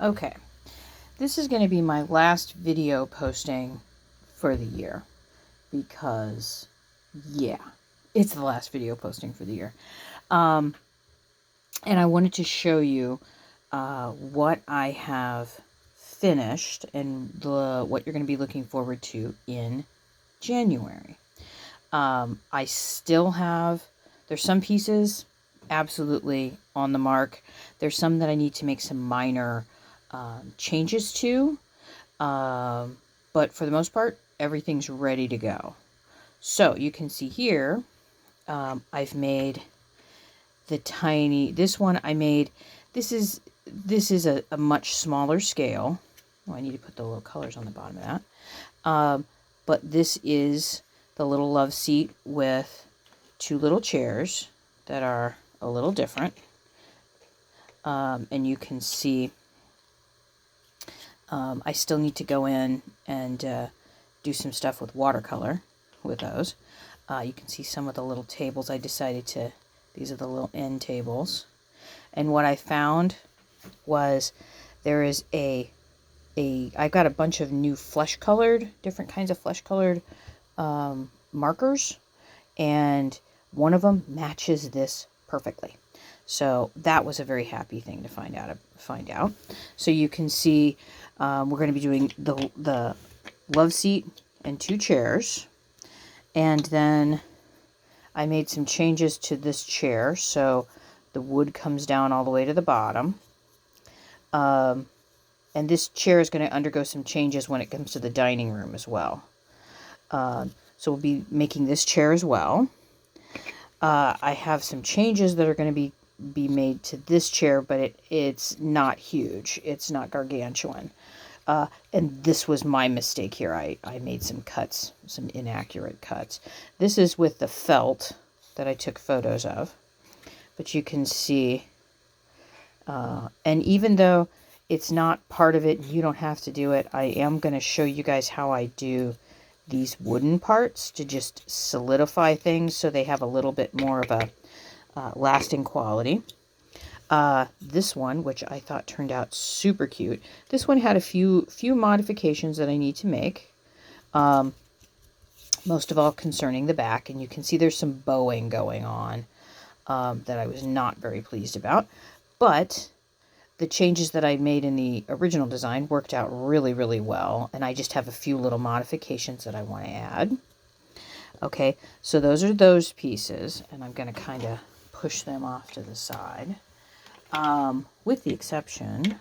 Okay, this is going to be my last video posting for the year because, yeah, it's the last video posting for the year. And I wanted to show you what I have finished and what you're going to be looking forward to in January. I still have, there's some pieces absolutely on the mark. There's some that I need to make some minor changes to. But for the most part, everything's ready to go. So you can see here, I've made the tiny, this one I made, this is a much smaller scale. Oh, I need to put the little colors on the bottom of that. But this is the little love seat with two little chairs that are a little different. And you can see I still need to go in and do some stuff with watercolor with those. You can see some of the little tables I decided to, these are the little end tables. And what I found was there is I've got a bunch of new different kinds of flesh colored markers, and one of them matches this perfectly. So that was a very happy thing to find out. So you can see we're going to be doing the love seat and two chairs, and then I made some changes to this chair, so the wood comes down all the way to the bottom. And this chair is going to undergo some changes when it comes to the dining room as well. So we'll be making this chair as well. I have some changes that are going to be made to this chair, but it's not huge. It's not gargantuan. And this was my mistake here. I made some cuts, some inaccurate cuts. This is with the felt that I took photos of. But you can see, and even though it's not part of it, you don't have to do it, I am going to show you guys how I do these wooden parts to just solidify things so they have a little bit more of a lasting quality. This one, which I thought turned out super cute, this one had a few modifications that I need to make, most of all concerning the back, and you can see there's some bowing going on that I was not very pleased about, but the changes that I made in the original design worked out really, really well, and I just have a few little modifications that I want to add. Okay, so those are those pieces, and I'm going to kind of push them off to the side, with the exception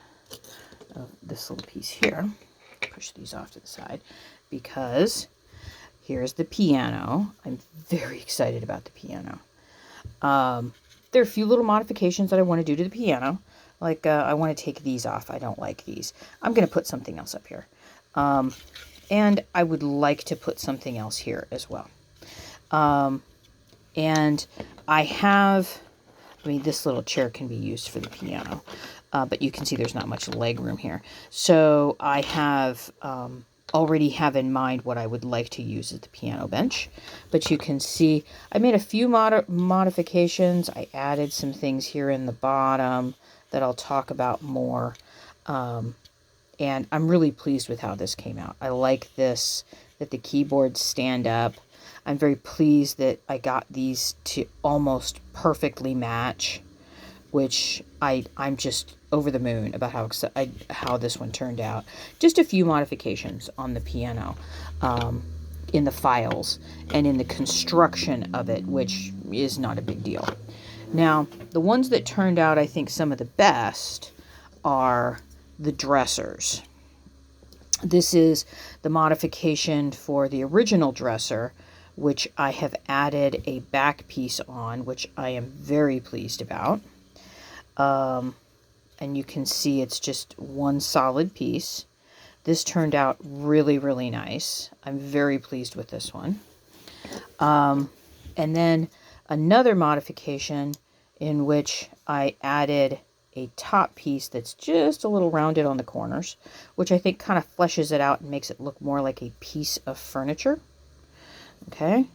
of this little piece here. Push these off to the side because here's the piano. I'm very excited about the piano. There are a few little modifications that I want to do to the piano. Like, I want to take these off. I don't like these. I'm going to put something else up here. And I would like to put something else here as well. And this little chair can be used for the piano. But you can see there's not much leg room here. So I have already have in mind what I would like to use as the piano bench. But you can see I made a few modifications. I added some things here in the bottom that I'll talk about more. And I'm really pleased with how this came out. I like this, that the keyboards stand up. I'm very pleased that I got these to almost perfectly match, which I'm just over the moon about how this one turned out. Just a few modifications on the piano in the files and in the construction of it, which is not a big deal. Now, the ones that turned out, I think, some of the best are the dressers. This is the modification for the original dresser, which I have added a back piece on, which I am very pleased about. And you can see it's just one solid piece. This turned out really, really nice. I'm very pleased with this one. And then another modification in which I added a top piece that's just a little rounded on the corners, which I think kind of fleshes it out and makes it look more like a piece of furniture. Okay,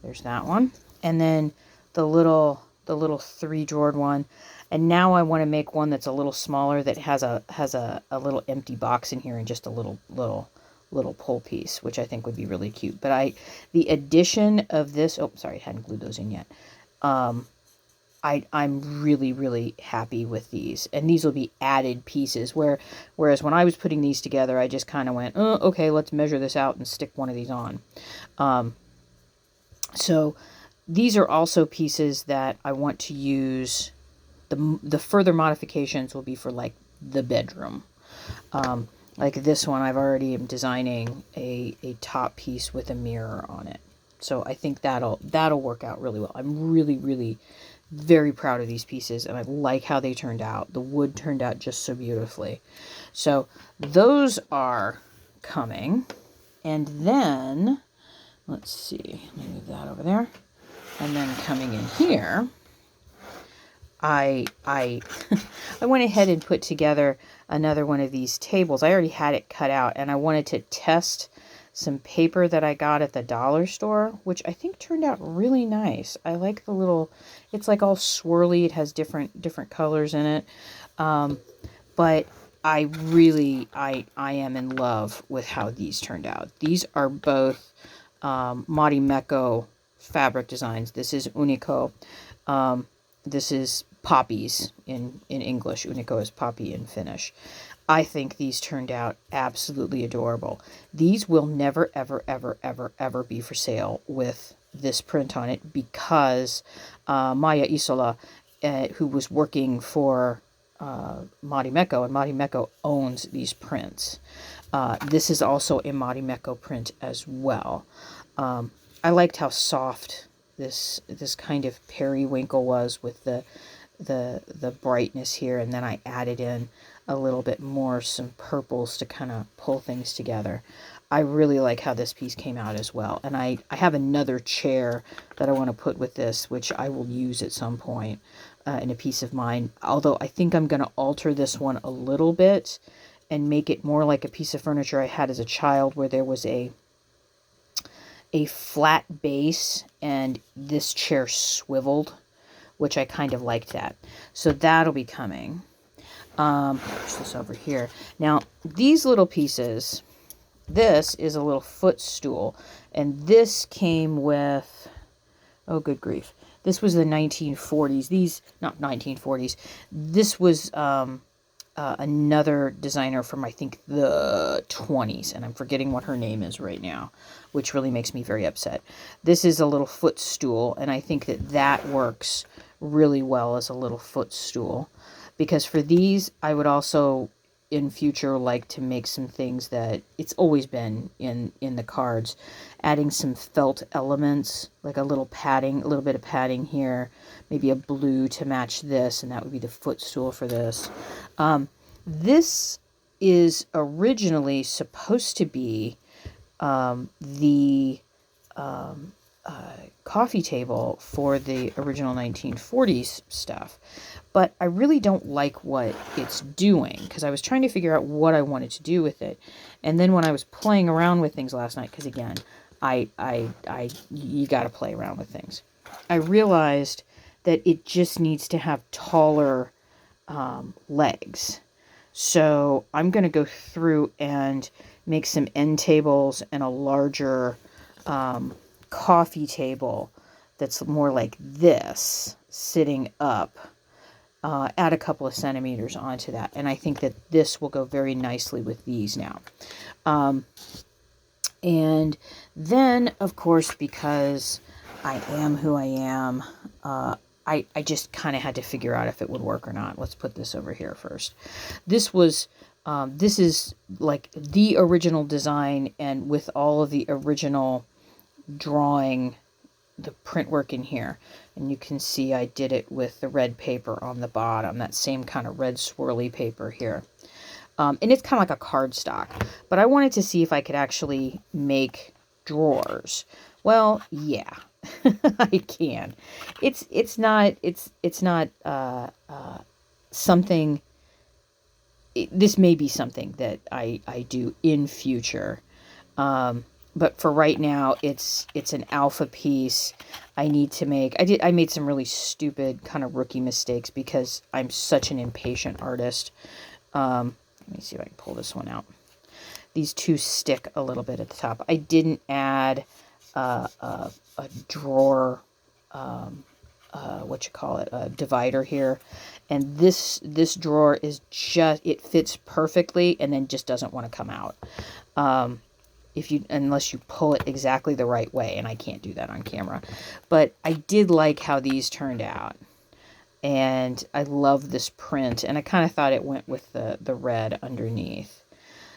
there's that one. And then the little three-drawered one, And now I want to make one that's a little smaller, that has a little empty box in here and just a little pull piece, which I think would be really cute. But the addition of this, oh, sorry, I hadn't glued those in yet. I'm really, really happy with these. And these will be added pieces, whereas when I was putting these together, I just kind of went, oh, okay, let's measure this out and stick one of these on. So these are also pieces that I want to use. The further modifications will be for like the bedroom. Like this one, I've already am designing a top piece with a mirror on it. So I think that'll work out really well. I'm really, really very proud of these pieces, and I like how they turned out. The wood turned out just so beautifully. So those are coming. And then, let's see, let me move that over there. And then coming in here, I I went ahead and put together another one of these tables. I already had it cut out, and I wanted to test some paper that I got at the dollar store, which I think turned out really nice. I like the little, it's like all swirly. It has different colors in it. But I really, I am in love with how these turned out. These are both Marimekko fabric designs. This is Unico. This is poppies in English. Unico is poppy in Finnish. I think these turned out absolutely adorable. These will never, ever, ever, ever, ever be for sale with this print on it, because Maya Isola, who was working for Marimekko, and Marimekko owns these prints. This is also a Marimekko print as well. I liked how soft this kind of periwinkle was with the brightness here, and then I added in a little bit more, some purples to kind of pull things together. I really like how this piece came out as well. And I have another chair that I want to put with this, which I will use at some point in a piece of mine. Although I think I'm going to alter this one a little bit and make it more like a piece of furniture I had as a child, where there was a flat base and this chair swiveled, which I kind of liked that. So that'll be coming. Push this over here. Now, these little pieces, this is a little footstool, and this came with, oh, good grief. This was the 1940s. These, not 1940s. This was another designer from, I think, the 20s, and I'm forgetting what her name is right now, which really makes me very upset. This is a little footstool, and I think that works really well as a little footstool, because for these, I would also in future like to make some things that it's always been in the cards, adding some felt elements, like a little padding, a little bit of padding here, maybe a blue to match this, and that would be the footstool for this. This is originally supposed to be the coffee table for the original 1940s stuff, but I really don't like what it's doing, because I was trying to figure out what I wanted to do with it. And then when I was playing around with things last night, because again, you got to play around with things, I realized that it just needs to have taller legs. So I'm going to go through and make some end tables and a larger coffee table that's more like this, sitting up, add a couple of centimeters onto that. And I think that this will go very nicely with these now. And then, of course, because I am who I am, I just kind of had to figure out if it would work or not. Let's put this over here first. This is like the original design, and with all of the original drawing, the print work in here. And you can see I did it with the red paper on the bottom, that same kind of red swirly paper here. And it's kind of like a cardstock, but I wanted to see if I could actually make drawers. Well, yeah, I can. It's not something. This may be something that I do in future. but for right now, it's an alpha piece. I need to make, I made some really stupid kind of rookie mistakes because I'm such an impatient artist. Let me see if I can pull this one out. These two stick a little bit at the top. I didn't add a drawer, a divider here. And this drawer is just, it fits perfectly and then just doesn't want to come out. Unless you pull it exactly the right way, and I can't do that on camera. But I did like how these turned out. And I love this print, and I kind of thought it went with the red underneath.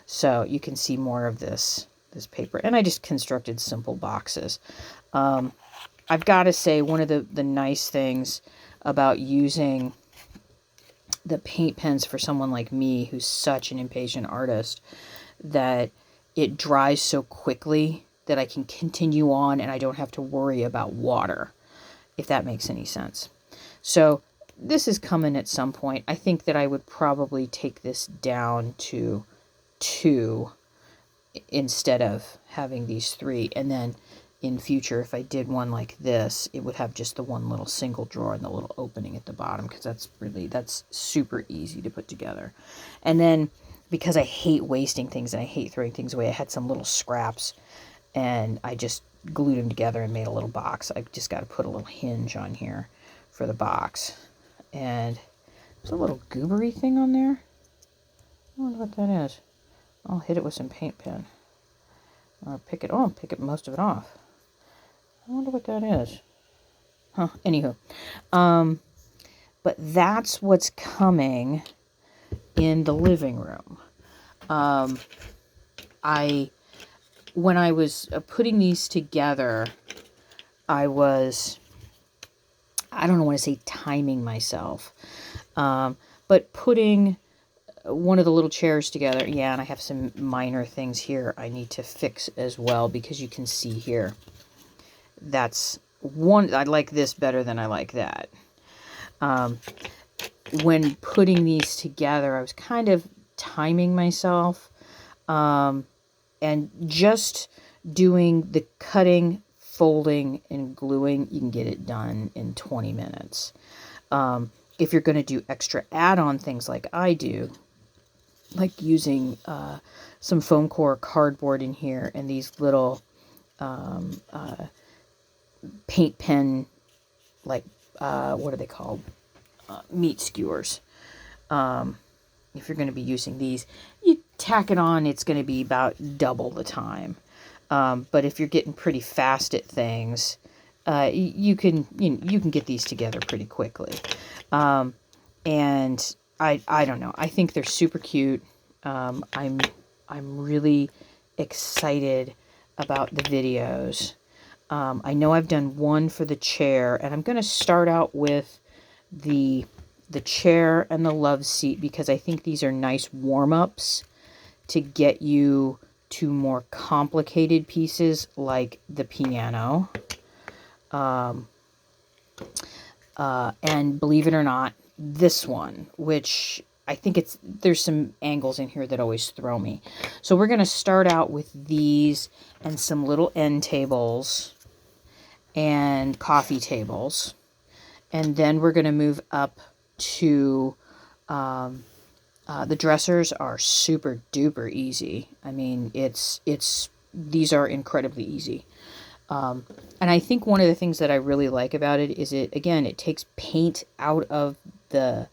So you can see more of this paper. And I just constructed simple boxes. I've got to say, one of the nice things about using the paint pens for someone like me who's such an impatient artist, that it dries so quickly that I can continue on and I don't have to worry about water, if that makes any sense. So this is coming at some point. I think that I would probably take this down to 2 instead of having these 3. And then in future, if I did one like this, it would have just the one little single drawer and the little opening at the bottom, because that's super easy to put together. And then, because I hate wasting things and I hate throwing things away, I had some little scraps and I just glued them together and made a little box. I just got to put a little hinge on here for the box. And there's a little goobery thing on there. I wonder what that is. I'll hit it with some paint pen. Or pick it most of it off. I wonder what that is. Huh, anywho. But that's what's coming in the living room. When I was putting these together, I don't want to say timing myself, but putting one of the little chairs together. Yeah, and I have some minor things here I need to fix as well, because you can see here, that's one, I like this better than I like that. When putting these together, I was kind of timing myself, and just doing the cutting, folding, and gluing. You can get it done in 20 minutes. If you're going to do extra add-on things like I do, like using some foam core cardboard in here and these little paint pen, like, what are they called? Meat skewers. If you're going to be using these, you tack it on, it's going to be about double the time. But if you're getting pretty fast at things, you can get these together pretty quickly. And I don't know. I think they're super cute. I'm really excited about the videos. I know I've done one for the chair, and I'm going to start out with the chair and the love seat, because I think these are nice warm-ups to get you to more complicated pieces like the piano. And believe it or not, this one, which I think there's some angles in here that always throw me. So we're going to start out with these and some little end tables and coffee tables. And then we're going to move up to, the dressers are super duper easy. I mean, these are incredibly easy. And I think one of the things that I really like about it is it takes paint out of the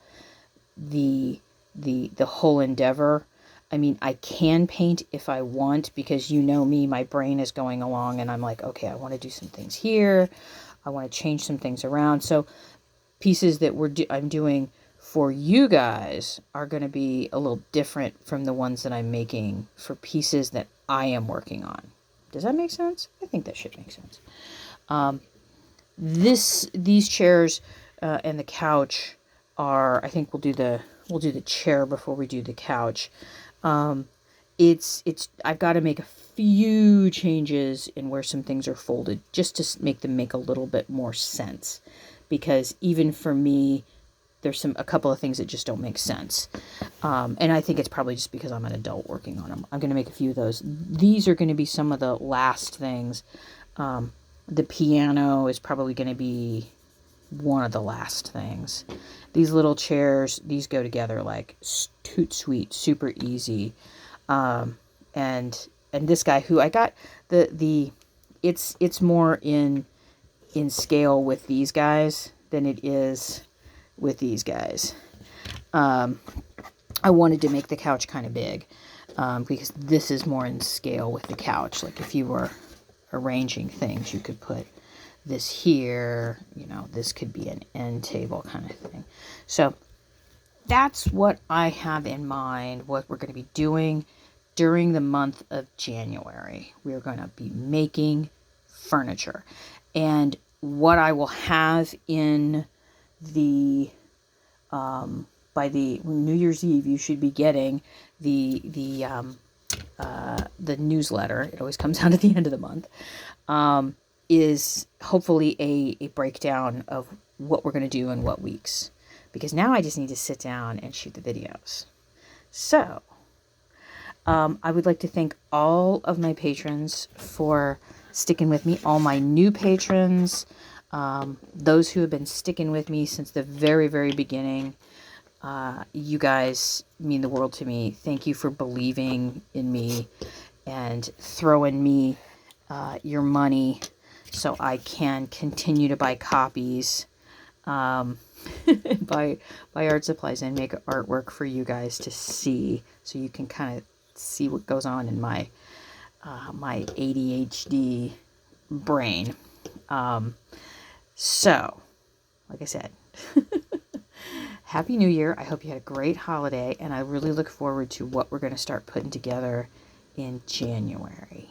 whole endeavor. I mean, I can paint if I want, because you know me, my brain is going along and I'm like, okay, I want to do some things here. I want to change some things around. So pieces that I'm doing for you guys are going to be a little different from the ones that I'm making for pieces that I am working on. Does that make sense? I think that should make sense. These chairs and the couch are, I think we'll do the chair before we do the couch. I've got to make a few changes in where some things are folded, just to make them make a little bit more sense. Because even for me, there's a couple of things that just don't make sense. And I think it's probably just because I'm an adult working on them. I'm going to make a few of those. These are going to be some of the last things. The piano is probably going to be one of the last things. These little chairs, these go together like toot sweet, super easy. And this guy who I got it's more in scale with these guys than it is with these guys. I wanted to make the couch kind of big, because this is more in scale with the couch. Like if you were arranging things, you could put this here, this could be an end table kind of thing. So that's what I have in mind, what we're going to be doing during the month of January. We're going to be making furniture. And what I will have in the by the New Year's Eve, you should be getting the newsletter. It always comes out at the end of the month. Is hopefully a breakdown of what we're going to do in what weeks, because now I just need to sit down and shoot the videos. So I would like to thank all of my patrons for sticking with me, all my new patrons, those who have been sticking with me since the very, very beginning. You guys mean the world to me. Thank you for believing in me and throwing me your money so I can continue to buy copies, buy art supplies, and make artwork for you guys to see, so you can kind of see what goes on in my my ADHD brain. So, like I said, Happy New Year. I hope you had a great holiday, and I really look forward to what we're going to start putting together in January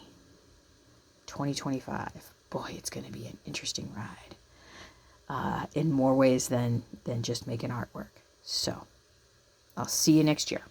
2025. Boy, it's going to be an interesting ride, in more ways than just making artwork. So, I'll see you next year.